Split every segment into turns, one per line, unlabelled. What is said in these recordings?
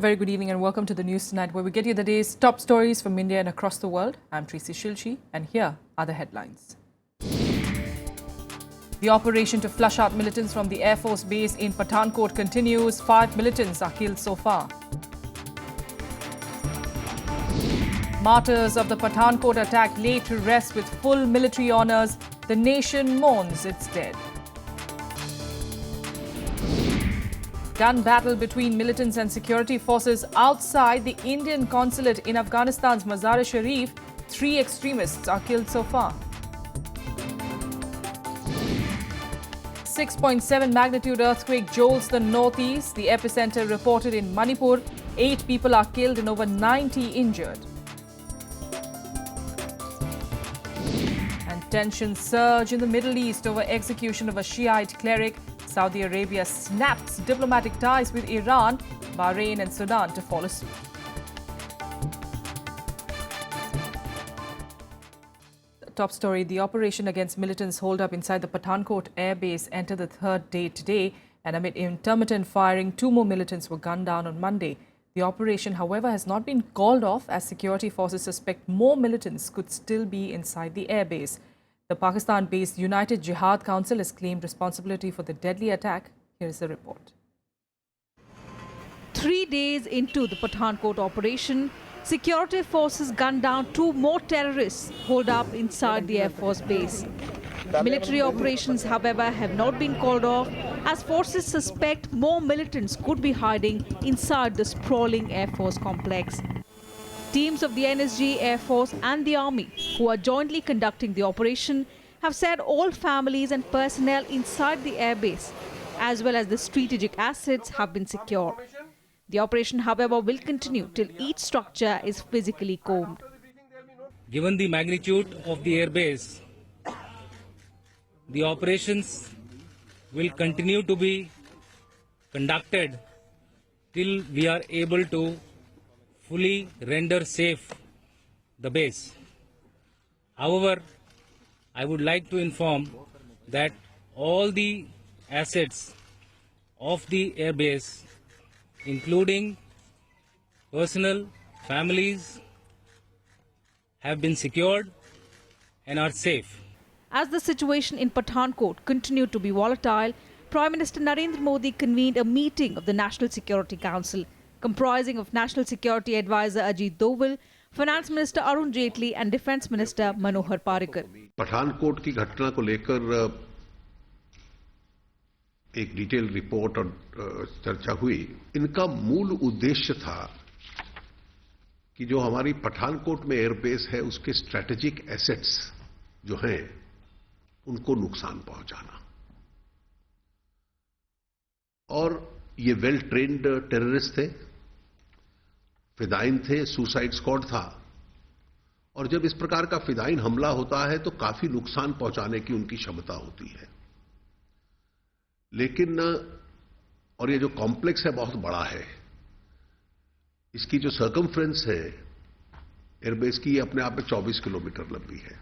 Very good evening and welcome to the news tonight, where we get you the day's top stories from India and across the world. I'm Tracy Shilchi, and here are the headlines. The operation to flush out militants from the Air Force base in Pathankot continues. 5 militants are killed so far. Martyrs of the Pathankot attack laid to rest with full military honours. The nation mourns its dead. Gun battle between militants and security forces outside the Indian consulate in Afghanistan's Mazar-e-Sharif. 3 extremists are killed so far. 6.7 magnitude earthquake jolts the northeast. The epicenter reported in Manipur. 8 people are killed and over 90 injured. And tensions surge in the Middle East over execution of a Shiite cleric. Saudi Arabia snaps diplomatic ties with Iran, Bahrain and Sudan to follow suit. Top story, the operation against militants holed up inside the Pathankot air base entered the 3rd day today, and amid intermittent firing, 2 more militants were gunned down on Monday. The operation, however, has not been called off as security forces suspect more militants could still be inside the air base. The Pakistan-based United Jihad Council has claimed responsibility for the deadly attack. Here is the report.
3 days into the Pathankot operation, security forces gunned down 2 more terrorists holed up inside the Air Force base. Military operations, however, have not been called off as forces suspect more militants could be hiding inside the sprawling Air Force complex. Teams of the NSG, Air Force and the Army, who are jointly conducting the operation, have said all families and personnel inside the airbase, as well as the strategic assets, have been secured. The operation, however, will continue till each structure is physically combed.
Given the magnitude of the airbase, the operations will continue to be conducted till we are able to fully render safe the base. However, I would like to inform that all the assets of the airbase, including personnel, families, have been secured and are safe.
As the situation in Pathankot continued to be volatile, Prime Minister Narendra Modi convened a meeting of the National Security Council, comprising of National Security Advisor Ajit Doval, Finance Minister Arun Jaitley and Defence Minister Manohar Parrikar.
Pathankot की घटना को लेकर एक detail report और चर्चा हुई। इनका मूल उद्देश्य था कि जो हमारी पठानकोट में एयरबेस है उसके स्ट्रैटेजिक एसेट्स जो हैं उनको नुकसान पहुंचाना, और ये वेल ट्रेन्ड टेररिस्ट थे, फिदाइन थे, सुसाइड स्क्वाड था, और जब इस प्रकार का फिदाइन हमला होता है तो काफी नुकसान पहुंचाने की उनकी क्षमता होती है। लेकिन और ये जो कॉम्प्लेक्स है बहुत बड़ा है, इसकी जो सर्कमफ्रेंस है एयरबेस की, अपने आप में 24 किलोमीटर लंबी है,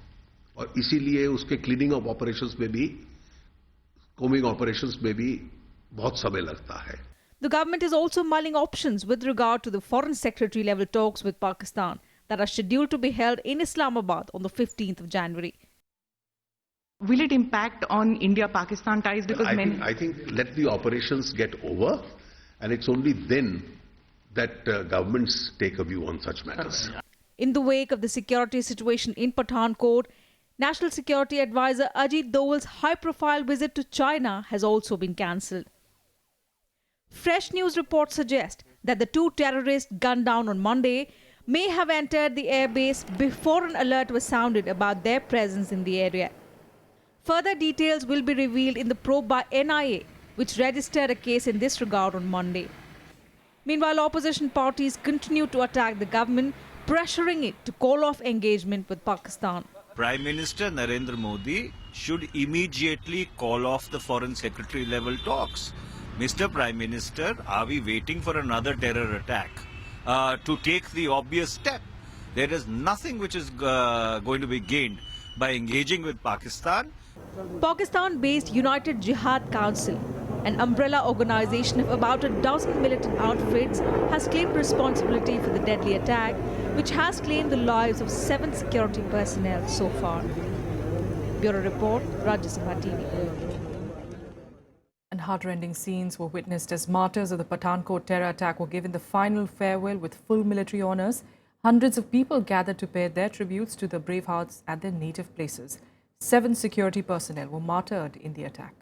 और इसीलिए उसके क्लीनिंग ऑफ ऑपरेशंस में भी, कोमिंग ऑपरेशंस में भी बहुत समय लगता है।
The government is also mulling options with regard to the Foreign Secretary level talks with Pakistan that are scheduled to be held in Islamabad on the 15th of January.
Will it impact on India-Pakistan ties? Because
I think let the operations get over, and it's only then that governments take a view on such matters.
In the wake of the security situation in Pathankot, National Security Advisor Ajit Doval's high-profile visit to China has also been cancelled. Fresh news reports suggest that the 2 terrorists gunned down on Monday may have entered the airbase before an alert was sounded about their presence in the area. Further details will be revealed in the probe by NIA, which registered a case in this regard on Monday. Meanwhile, opposition parties continue to attack the government, pressuring it to call off engagement with Pakistan.
Prime Minister Narendra Modi should immediately call off the Foreign Secretary level talks. Mr. Prime Minister, are we waiting for another terror attack to take the obvious step? There is nothing which is going to be gained by engaging with Pakistan.
Pakistan-based United Jihad Council An umbrella organization of about a dozen militant outfits has claimed responsibility for the deadly attack, which has claimed the lives of 7 security personnel so far. Bureau Report, Rajya Sabha TV.
And heartrending scenes were witnessed as martyrs of the Pathankot terror attack were given the final farewell with full military honours. Hundreds of people gathered to pay their tributes to the brave hearts at their native places. 7 security personnel were martyred in the attack.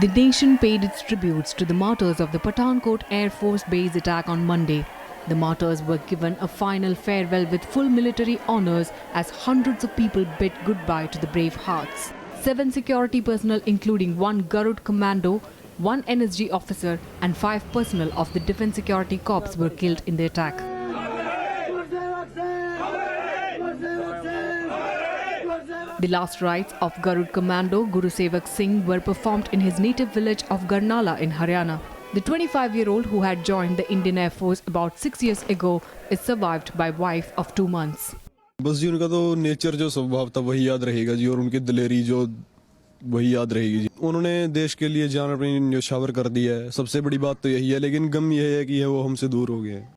The nation paid its tributes to the martyrs of the Pathankot Air Force Base attack on Monday. The martyrs were given a final farewell with full military honours as hundreds of people bid goodbye to the brave hearts. 7 security personnel, including 1 Garud commando, 1 NSG officer and 5 personnel of the Defence Security Corps were killed in the attack. The last rites of Garud commando Guru Sevak Singh were performed in his native village of Garnala in Haryana. The 25-year-old who had joined the Indian Air Force about 6 years ago is survived by wife of 2 months.
बस जी उनका तो nature जो स्वभाव था वही याद रहेगा जी, और उनकी दिलेरी जो वही याद रहेगी जी। उन्होंने देश के लिए जान अपनी न्यौछावर कर दिया है, सबसे बड़ी बात तो यही है, लेकिन गम यह है कि वो हमसे दूर हो गए हैं।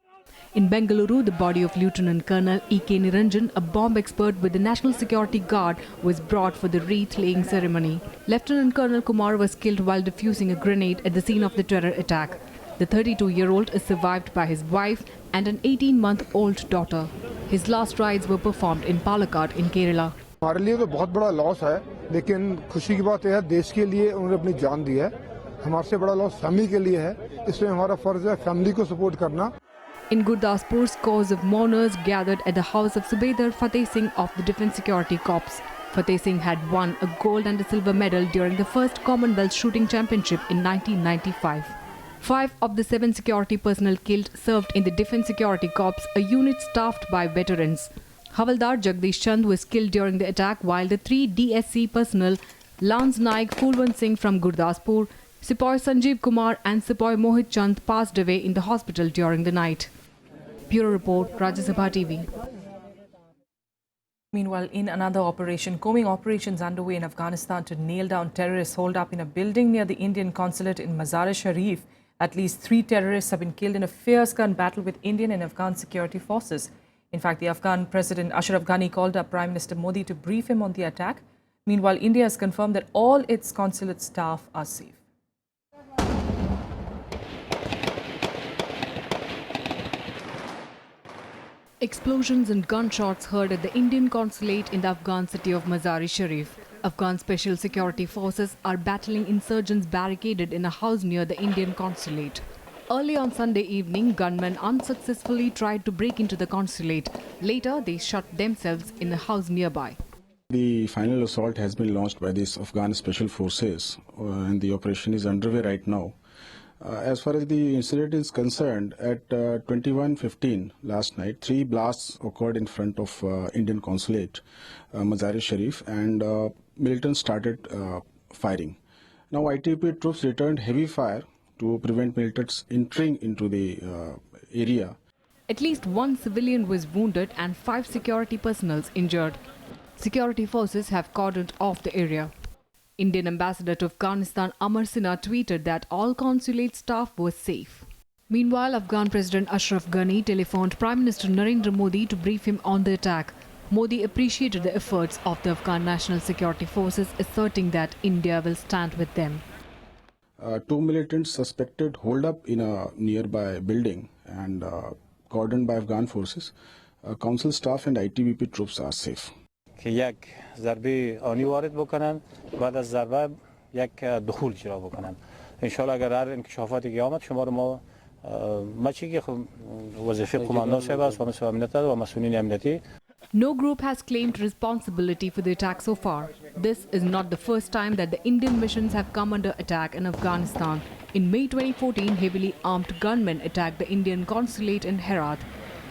In Bengaluru, the body of Lieutenant Colonel E.K. Niranjan, a bomb expert with the National Security Guard, was brought for the wreath-laying ceremony. Lieutenant Colonel Kumar was killed while defusing a grenade at the scene of the terror attack. The 32-year-old is survived by his wife and an 18-month-old daughter. His last rites were performed in Palakkad in Kerala.
हमारे लिए तो बहुत बड़ा loss है, लेकिन खुशी की बात यह है देश के लिए उन्होंने अपनी जान दी है। हमारे से बड़ा लॉस फैमिली के लिए है, इसलिए हमारा फर्ज है फैमिली को सपोर्ट करना।
In Gurdaspur, scores of mourners gathered at the house of Subedar Fateh Singh of the Defence Security Corps. Fateh Singh had won a gold and a silver medal during the first Commonwealth Shooting Championship in 1995. 5 of the 7 security personnel killed served in the Defence Security Corps, a unit staffed by veterans. Havaldar Jagdish Chand was killed during the attack, while the 3 DSC personnel, Lance Naik Fulwant Singh from Gurdaspur, Sepoy Sanjeev Kumar and Sepoy Mohit Chand passed away in the hospital during the night. Bureau Report, Rajya Sabha TV.
Meanwhile, in another operation, combing operations underway in Afghanistan to nail down terrorists holed up in a building near the Indian consulate in Mazar-e-Sharif. At least 3 terrorists have been killed in a fierce gun battle with Indian and Afghan security forces. In fact, the Afghan President Ashraf Ghani called up Prime Minister Modi to brief him on the attack. Meanwhile, India has confirmed that all its consulate staff are safe.
Explosions and gunshots heard at the Indian consulate in the Afghan city of Mazar-e-Sharif. Afghan special security forces are battling insurgents barricaded in a house near the Indian consulate. Early on Sunday evening, gunmen unsuccessfully tried to break into the consulate. Later, they shut themselves in a house nearby.
The final assault has been launched by these Afghan special forces and the operation is underway right now. As far as the incident is concerned, at 21:15 last night, 3 blasts occurred in front of Indian consulate, Mazar-e-Sharif, and militants started firing. Now, ITBP troops returned heavy fire to prevent militants entering into the area.
At least 1 civilian was wounded and 5 security personnel injured. Security forces have cordoned off the area. Indian ambassador to Afghanistan Amar Sinha tweeted that all consulate staff were safe. Meanwhile, Afghan President Ashraf Ghani telephoned Prime Minister Narendra Modi to brief him on the attack. Modi appreciated the efforts of the Afghan National Security Forces, asserting that India will stand with them.
2 militants suspected holed up in a nearby building and cordoned by Afghan forces. Council staff and ITBP troops are safe.
که یک ضربه آنی وارد بکنن، بعد از ضربه یک دخول اجرا بکنن. ان شاء الله اگر هر انکشافاتی که آمد شما رو ما که وظیفه کماندان صاحب است و مسئول امنیت و مسئولین امنیتی.
No group has claimed responsibility for the attack so far. This is not the first time that the Indian missions have come under attack in Afghanistan. In May 2014, heavily armed gunmen attacked the Indian consulate in Herat.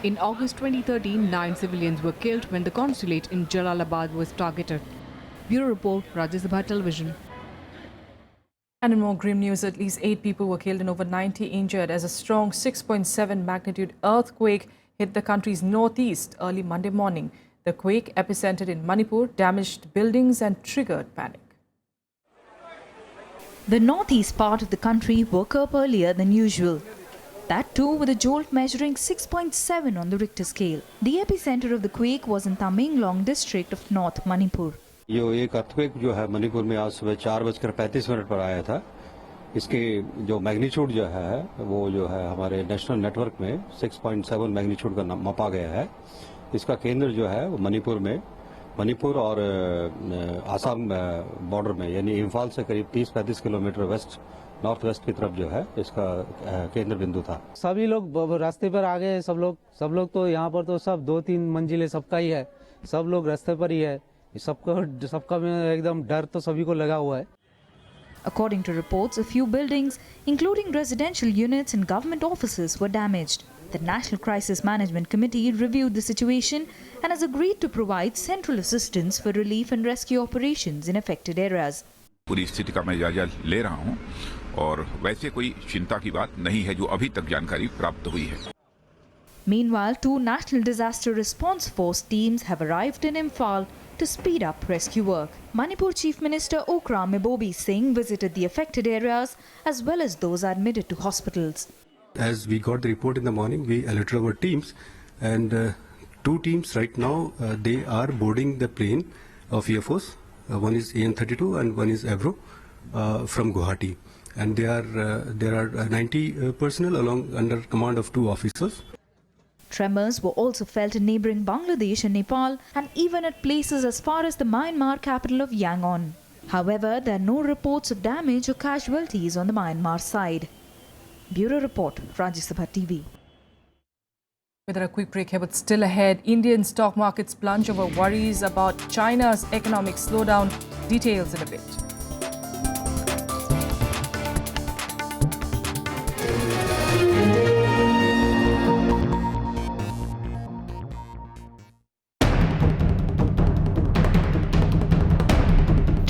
In August 2013, 9 civilians were killed when the consulate in Jalalabad was targeted. Bureau Report, Rajya Sabha Television.
And in more grim news, at least 8 people were killed and over 90 injured as a strong 6.7 magnitude earthquake hit the country's northeast early Monday morning. The quake, epicentered in Manipur, damaged buildings and triggered panic.
The northeast part of the country woke up earlier than usual. That too with a jolt measuring 6.7 on the Richter scale. The epicenter of the quake was in Tamenglong district of North Manipur.
ये एक earthquake जो है मणिपुर में आज सुबह 4:35 पर आया था. इसके जो मैग्नीट्यूड जो है वो जो है हमारे नेशनल नेटवर्क में 6.7 मैग्नीट्यूड का मापा गया है. इसका केंद्र जो है वो मणिपुर और आसाम बॉर्डर में यानी इम्फाल से करीब 30-35 किलोमीटर नॉर्थ वेस्ट की तरफ जो है इसका केंद्र बिंदु था.
सभी लोग रास्ते पर आ गए. सब लोग तो यहाँ पर तो सब 2-3 मंजिलें सबका ही है. सब लोग रास्ते पर ही है. सबका में एकदम डर तो सभी को लगा हुआ है.
According to reports, a few buildings, including residential units and government offices, were damaged. The National Crisis Management Committee reviewed the situation and has agreed to provide central assistance for relief and rescue operations in affected areas.
पूरी स्थिति का मैं जायजा ले रहा हूं और वैसे कोई चिंता की बात नहीं है जो अभी तक जानकारी प्राप्त हुई है.
Meanwhile, 2 National Disaster Response Force teams have arrived in Imphal to speed up rescue work. Manipur Chief Minister Okra Mebobi Singh visited the affected areas as well as those admitted to hospitals.
As we got the report in the morning, we alerted our teams, and 2 teams right now they are boarding the plane of Air Force. One is AN-32 and one is Avro from Guwahati, and there are 90 personnel under command of 2 officers.
Tremors were also felt in neighbouring Bangladesh and Nepal and even at places as far as the Myanmar capital of Yangon. However, there are no reports of damage or casualties on the Myanmar side. Bureau Report, Rajya Sabha TV.
With a quick break here, but still ahead, Indian stock markets plunge over worries about China's economic slowdown. Details in a bit.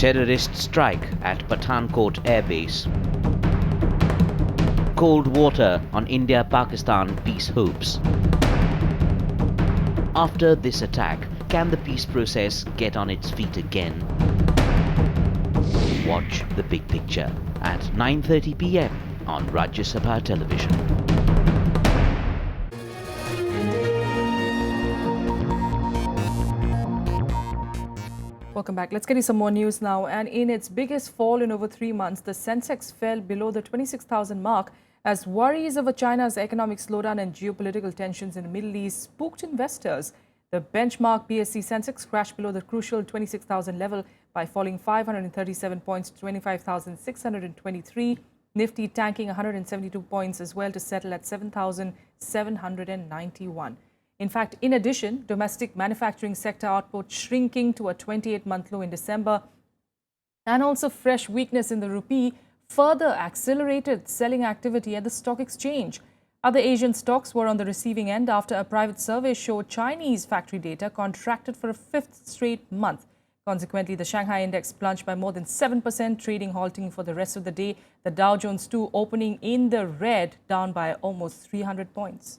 Terrorist strike at Pathankot Air Base. Cold water on India-Pakistan peace hopes. After this attack, can the peace process get on its feet again? Watch the big picture at 9:30 p.m. on Rajya Sabha television.
Welcome back. Let's get you some more news now. And in its biggest fall in over 3 months, the Sensex fell below the 26,000 mark as worries over China's economic slowdown and geopolitical tensions in the Middle East spooked investors. The benchmark BSE Sensex crashed below the crucial 26,000 level by falling 537 points to 25,623. Nifty tanking 172 points as well to settle at 7,791. In fact, in addition, domestic manufacturing sector output shrinking to a 28-month low in December and also fresh weakness in the rupee further accelerated selling activity at the stock exchange. Other Asian stocks were on the receiving end after a private survey showed Chinese factory data contracted for a 5th straight month. Consequently, the Shanghai index plunged by more than 7%, trading halting for the rest of the day. The Dow Jones too opening in the red, down by almost 300 points.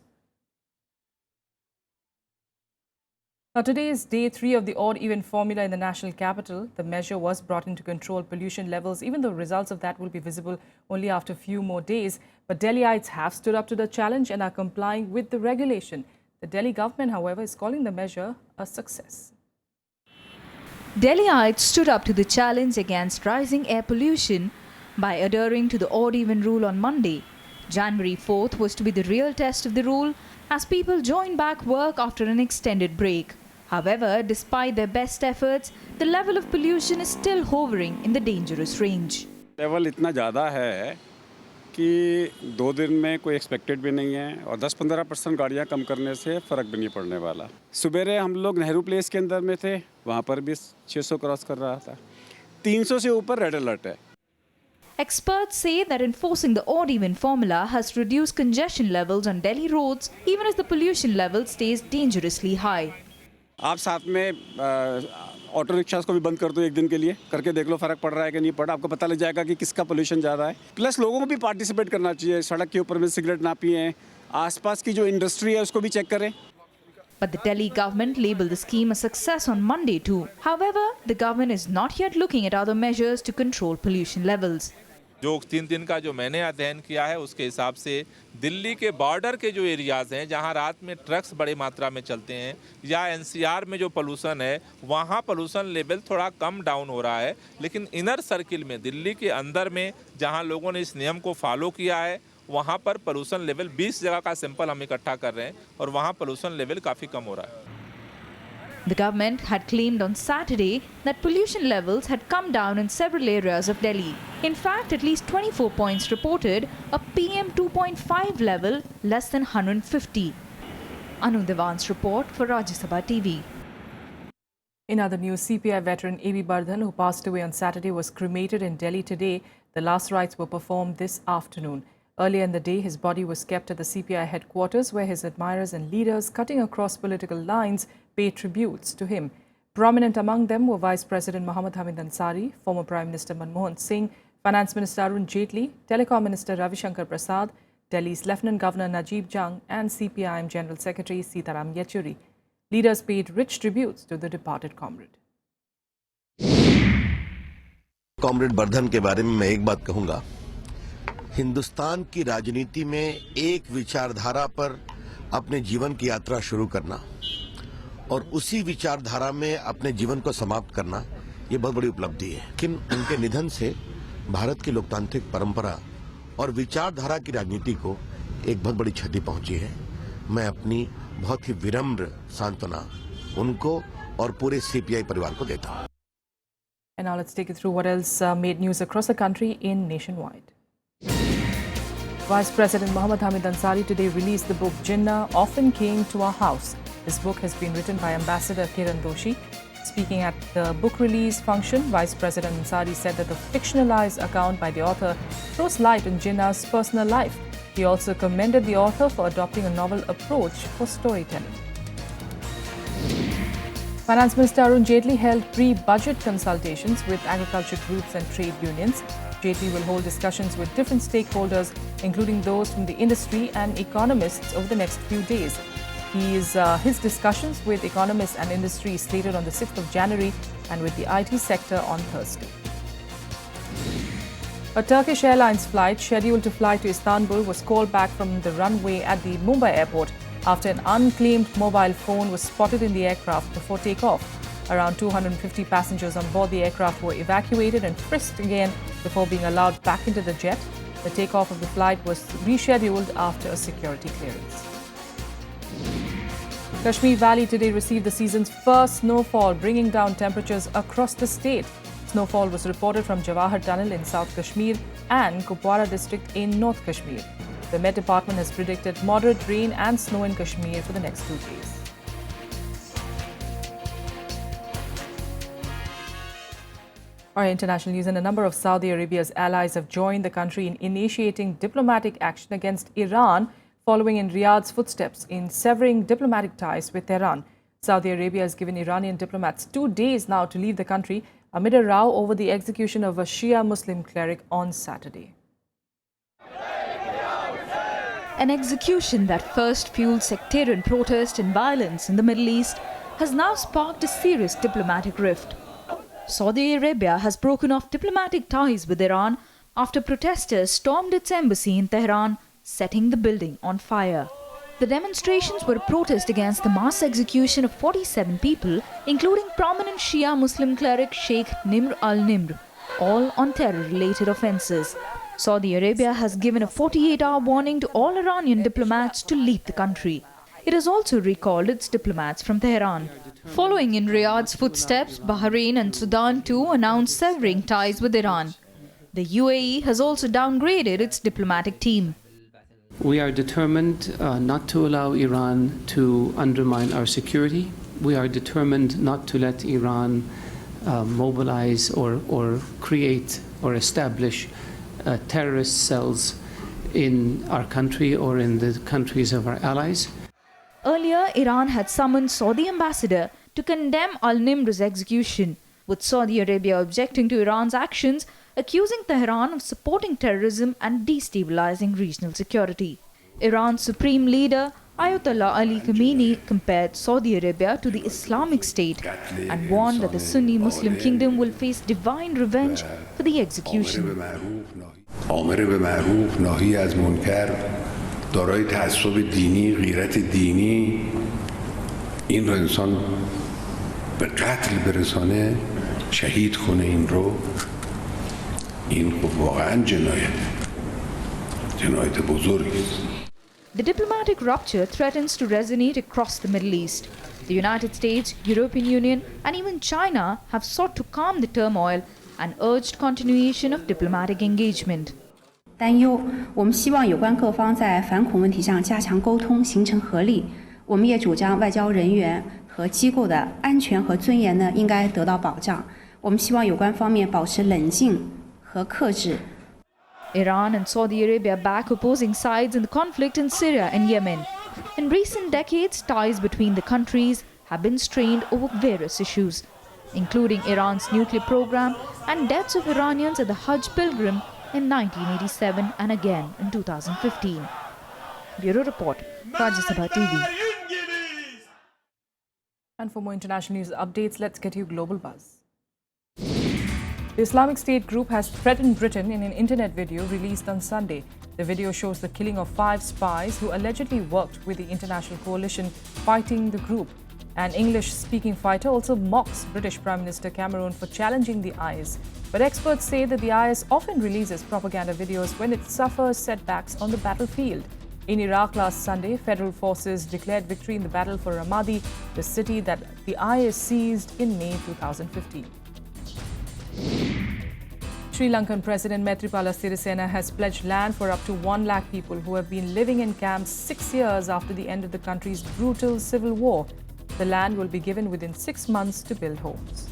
Now, today is day 3 of the odd-even formula in the national capital. The measure was brought in to control pollution levels, even though results of that will be visible only after a few more days. But Delhiites have stood up to the challenge and are complying with the regulation. The Delhi government, however, is calling the measure a success.
Delhiites stood up to the challenge against rising air pollution by adhering to the odd-even rule on Monday. January 4th was to be the real test of the rule as people joined back work after an extended break. However, despite their best efforts, the level of pollution is still hovering in the dangerous range.
Level इतना ज़्यादा है कि 2 दिन में कोई expected भी नहीं है और 10-15% गाड़ियाँ कम करने से फ़र्क भी नहीं पड़ने वाला. सुबेरे हम लोग नेहरू प्लेस के अंदर में थे, वहाँ पर भी 600 क्रॉस कर रहा था. 300 से ऊपर रेड अलर्ट है.
Experts say that enforcing the odd-even formula has reduced congestion levels on Delhi roads, even as the pollution level stays dangerously high.
आप साथ में ऑटो रिक्शास को भी बंद कर दो एक दिन के लिए, करके देख लो फ़र्क पड़ रहा है कि नहीं पड़ा. आपको पता लग जाएगा कि किसका पोल्यूशन ज़्यादा है. प्लस लोगों को भी पार्टिसिपेट करना चाहिए. सड़क के ऊपर में सिगरेट ना पिएं. आसपास की जो इंडस्ट्री है उसको भी चेक करें.
But the Delhi government labelled the scheme a success on Monday too. However, the government is not yet looking at other measures to control pollution levels.
जो 3 दिन का जो मैंने अध्ययन किया है उसके हिसाब से दिल्ली के बॉर्डर के जो एरियाज़ हैं जहां रात में ट्रक्स बड़ी मात्रा में चलते हैं या एनसीआर में जो पोल्यूशन है वहां पोल्यूशन लेवल थोड़ा कम डाउन हो रहा है, लेकिन इनर सर्किल में दिल्ली के अंदर में जहां लोगों ने इस नियम को फॉलो किया है वहां पर पोल्यूशन लेवल 20 जगह का सैंपल हम इकट्ठा कर रहे हैं और वहां पोल्यूशन लेवल काफ़ी कम हो रहा है।
The government had claimed on Saturday that pollution levels had come down in several areas of Delhi. In fact, at least 24 points reported a PM 2.5 level less than 150. Anu Devan's report for Rajya Sabha TV.
In other news, CPI veteran A.B. Bardhan, who passed away on Saturday, was cremated in Delhi today. The last rites were performed this afternoon. Earlier in the day, his body was kept at the CPI headquarters, where his admirers and leaders cutting across political lines paid tributes to him. Prominent among them were Vice President Mohammad Hamid Ansari, former Prime Minister Manmohan Singh, Finance Minister Arun Jaitley, Telecom Minister Ravi Shankar Prasad, Delhi's Lieutenant Governor Najib Jang and CPIM General Secretary Sitaram Yechuri. Leaders paid rich tributes to the departed comrade.
Comrade Bardhan के बारे में मैं एक बात कहूंगा, हिंदुस्तान की राजनीति में एक विचारधारा पर अपने जीवन की यात्रा शुरू करना और उसी विचारधारा में अपने जीवन को समाप्त करना ये बहुत बड़ी उपलब्धि है। लेकिन उनके निधन से भारत की लोकतांत्रिक परंपरा और विचारधारा की राजनीति को एक बहुत बड़ी क्षति पहुंची है। मैं अपनी बहुत ही विनम्र सांत्वना उनको और पूरे सीपीआई परिवार को देता हूं।
And now let's take you through what else made news across the country in Nationwide. Vice President Mohammad Hamid Ansari today released the book Jinnah Often Came to Our House. This book has been written by Ambassador Kiran Doshi. Speaking at the book release function, Vice President Ansari said that the fictionalized account by the author throws light on Jinnah's personal life. He also commended the author for adopting a novel approach for storytelling. Finance Minister Arun Jaitley held pre-budget consultations with agriculture groups and trade unions. Jaitley will hold discussions with different stakeholders, including those from the industry and economists over the next few days. His discussions with economists and industry is slated on the 6th of January and with the IT sector on Thursday. A Turkish Airlines flight scheduled to fly to Istanbul was called back from the runway at the Mumbai airport after an unclaimed mobile phone was spotted in the aircraft before takeoff. Around 250 passengers on board the aircraft were evacuated and frisked again before being allowed back into the jet. The takeoff of the flight was rescheduled after a security clearance. Kashmir Valley today received the season's first snowfall, bringing down temperatures across the state. Snowfall was reported from Jawahar Tunnel in South Kashmir and Kupwara district in North Kashmir. The Met Department has predicted moderate rain and snow in Kashmir for the next 2 days. Our international news, and a number of Saudi Arabia's allies have joined the country in initiating diplomatic action against Iran, following in Riyadh's footsteps in severing diplomatic ties with Tehran. Saudi Arabia has given Iranian diplomats 2 days now to leave the country amid a row over the execution of a Shia Muslim cleric on Saturday.
An execution that first fueled sectarian protest and violence in the Middle East has now sparked a serious diplomatic rift. Saudi Arabia has broken off diplomatic ties with Iran after protesters stormed its embassy in Tehran, setting the building on fire. The demonstrations were a protest against the mass execution of 47 people, including prominent Shia Muslim cleric Sheikh Nimr al-Nimr, all on terror-related offences. Saudi Arabia has given a 48-hour warning to all Iranian diplomats to leave the country. It has also recalled its diplomats from Tehran. Following in Riyadh's footsteps, Bahrain and Sudan too announced severing ties with Iran. The UAE has also downgraded its diplomatic team.
We are determined not to allow Iran to undermine our security. We are determined not to let Iran mobilize or create or establish terrorist cells in our country or in the countries of our allies.
Earlier, Iran had summoned Saudi ambassador to condemn al-Nimr's execution, with Saudi Arabia objecting to Iran's actions, accusing Tehran of supporting terrorism and destabilizing regional security. Iran's supreme leader, Ayatollah Ali Khamenei, compared Saudi Arabia to the Islamic State and warned that the Sunni Muslim kingdom will face divine revenge for the execution.
آمر به معروف ناهی از منکر دارای تعصب دینی غیرت دینی این رو انسان به قتل برسانه شهید کنه این رو این واقعا جنایت بزرگی است.
The diplomatic rupture threatens to resonate across the Middle East. The United States, European Union, and even China have sought to calm the turmoil and urged continuation of diplomatic engagement.
担忧，我们希望有关各方在反恐问题上加强沟通，形成合力。我们也主张外交人员和机构的安全和尊严呢应该得到保障。我们希望有关方面保持冷静和克制。
Iran and Saudi Arabia back opposing sides in the conflict in Syria and Yemen. In recent decades, ties between the countries have been strained over various issues, including Iran's nuclear program and deaths of Iranians at the Hajj pilgrim in 1987 and again in 2015. Bureau Report, Rajya Sabha TV.
And for more international news updates, let's get you Global Buzz. The Islamic State group has threatened Britain in an internet video released on Sunday. The video shows the killing of 5 spies who allegedly worked with the international coalition fighting the group. An English-speaking fighter also mocks British Prime Minister Cameron for challenging the IS. But experts say that the IS often releases propaganda videos when it suffers setbacks on the battlefield. In Iraq last Sunday, federal forces declared victory in the battle for Ramadi, the city that the IS seized in May 2015. Sri Lankan President Maithripala Sirisena has pledged land for up to 1 lakh people who have been living in camps 6 years after the end of the country's brutal civil war. The land will be given within 6 months to build homes.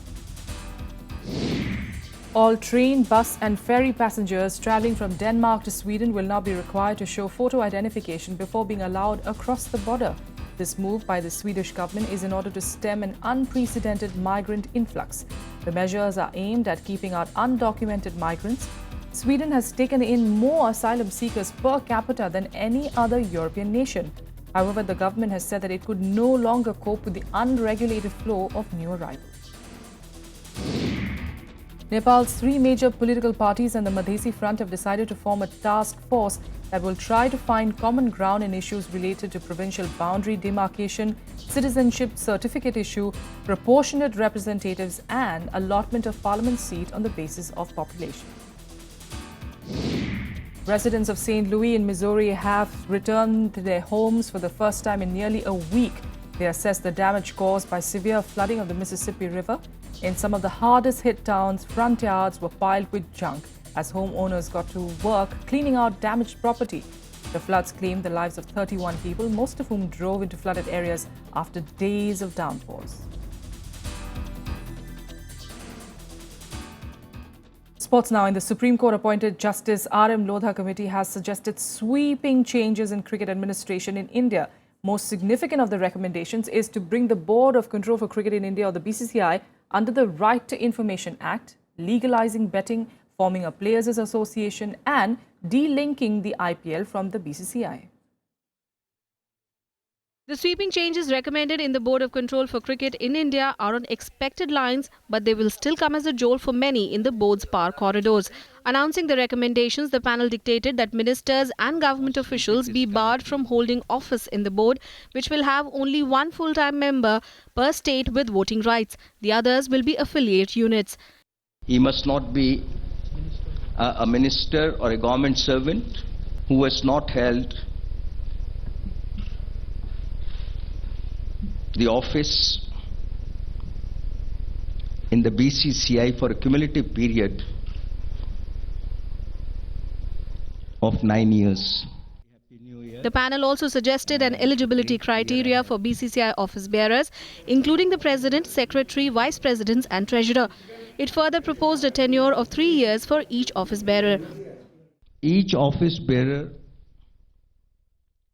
All train, bus and ferry passengers travelling from Denmark to Sweden will now be required to show photo identification before being allowed across the border. This move by the Swedish government is in order to stem an unprecedented migrant influx. The measures are aimed at keeping out undocumented migrants. Sweden has taken in more asylum seekers per capita than any other European nation. However, the government has said that it could no longer cope with the unregulated flow of new arrivals. Nepal's 3 major political parties and the Madhesi Front have decided to form a task force that will try to find common ground in issues related to provincial boundary demarcation, citizenship certificate issue, proportionate representatives and allotment of parliament seat on the basis of population. Residents of St. Louis in Missouri have returned to their homes for the first time in nearly a week. They assess the damage caused by severe flooding of the Mississippi River. In some of the hardest hit towns, front yards were piled with junk as homeowners got to work cleaning out damaged property. The floods claimed the lives of 31 people, most of whom drove into flooded areas after days of downpours. Sports now. In the Supreme Court appointed Justice R.M. Lodha committee has suggested sweeping changes in cricket administration in India. Most significant of the recommendations is to bring the Board of Control for Cricket in India, or the BCCI, under the Right to Information Act, legalizing betting, forming a Players' Association and delinking the IPL from the BCCI.
The sweeping changes recommended in the Board of Control for Cricket in India are on expected lines, but they will still come as a jolt for many in the board's power corridors. Announcing the recommendations, the panel dictated that ministers and government officials be barred from holding office in the board, which will have only 1 full-time member per state with voting rights. The others will be affiliate units.
He must not be a minister or a government servant who has not held the office in the BCCI for a cumulative period of 9 years.
The panel also suggested an eligibility criteria for BCCI office bearers, including the President, Secretary, Vice Presidents and Treasurer. It further proposed a tenure of 3 years for each office bearer.
Each office bearer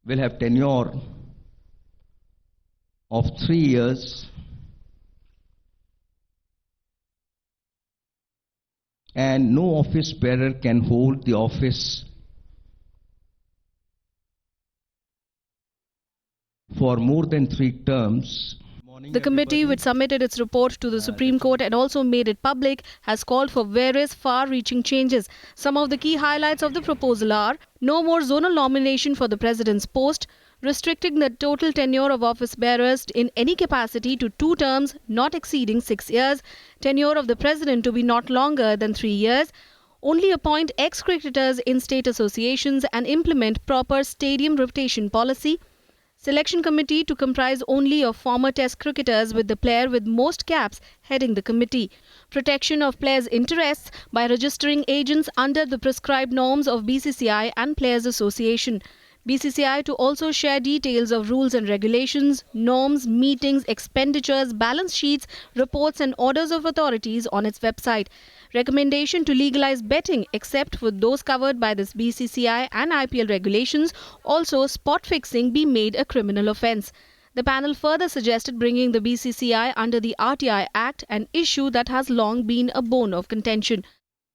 will have tenure of 3 years, and no office bearer can hold the office for more than 3 terms.
The committee, which submitted its report to the Supreme Court and also made it public, has called for various far-reaching changes. Some of the key highlights of the proposal are: no more zonal nomination for the president's post, restricting the total tenure of office bearers in any capacity to 2 terms not exceeding 6 years, tenure of the president to be not longer than 3 years, only appoint ex-cricketers in state associations and implement proper stadium rotation policy, selection committee to comprise only of former test cricketers with the player with most caps heading the committee, protection of players' interests by registering agents under the prescribed norms of BCCI and Players Association, BCCI to also share details of rules and regulations, norms, meetings, expenditures, balance sheets, reports and orders of authorities on its website. Recommendation to legalize betting except for those covered by this BCCI and IPL regulations. Also, spot fixing be made a criminal offence. The panel further suggested bringing the BCCI under the RTI Act, an issue that has long been a bone of contention.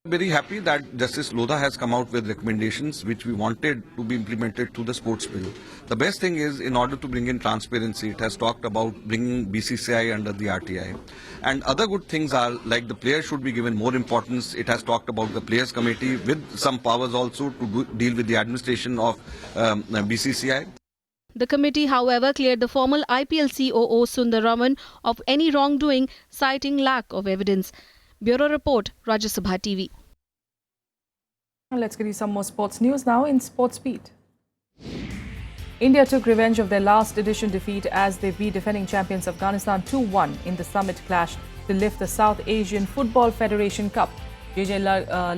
Very happy that Justice Lodha has come out with recommendations which we wanted to be implemented to the sports bill. The best thing is, in order to bring in transparency, it has talked about bringing BCCI under the RTI. And other good things are like the players should be given more importance. It has talked about the players committee with some powers also to deal with the administration of BCCI.
The committee, however, cleared the former IPL COO Sundar Raman of any wrongdoing, citing lack of evidence. Bureau Report, Rajya Sabha TV.
Let's get you some more sports news now in Sports Beat. India took revenge of their last edition defeat as they beat defending champions Afghanistan 2-1 in the summit clash to lift the South Asian Football Federation Cup. JJ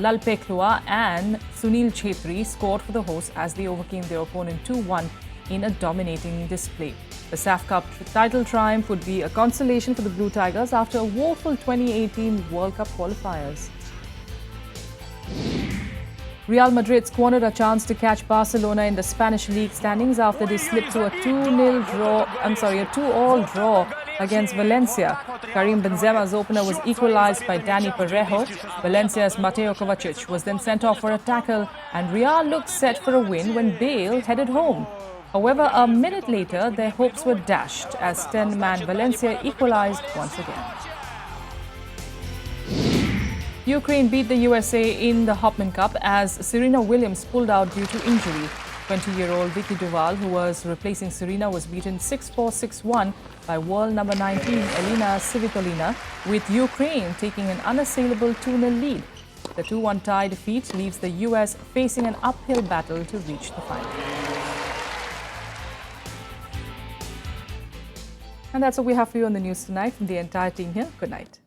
Lalpeklua and Sunil Chhetri scored for the hosts as they overcame their opponent 2-1 in a dominating display. The SAF Cup title triumph would be a consolation for the Blue Tigers after a woeful 2018 World Cup qualifiers. Real Madrid squandered a chance to catch Barcelona in the Spanish league standings after they slipped to a 2-all draw against Valencia. Karim Benzema's opener was equalized by Dani Parejo. Valencia's Mateo Kovacic was then sent off for a tackle, and Real looked set for a win when Bale headed home. However, a minute later, their hopes were dashed as 10-man Valencia equalized once again. Ukraine beat the USA in the Hopman Cup as Serena Williams pulled out due to injury. 20-year-old Vicky Duval, who was replacing Serena, was beaten 6-4, 6-1 by world number 19 Elina Svitolina, with Ukraine taking an unassailable 2-0 lead. The 2-1 tie defeat leaves the US facing an uphill battle to reach the final. And that's what we have for you on the news tonight from the entire team here. Good night.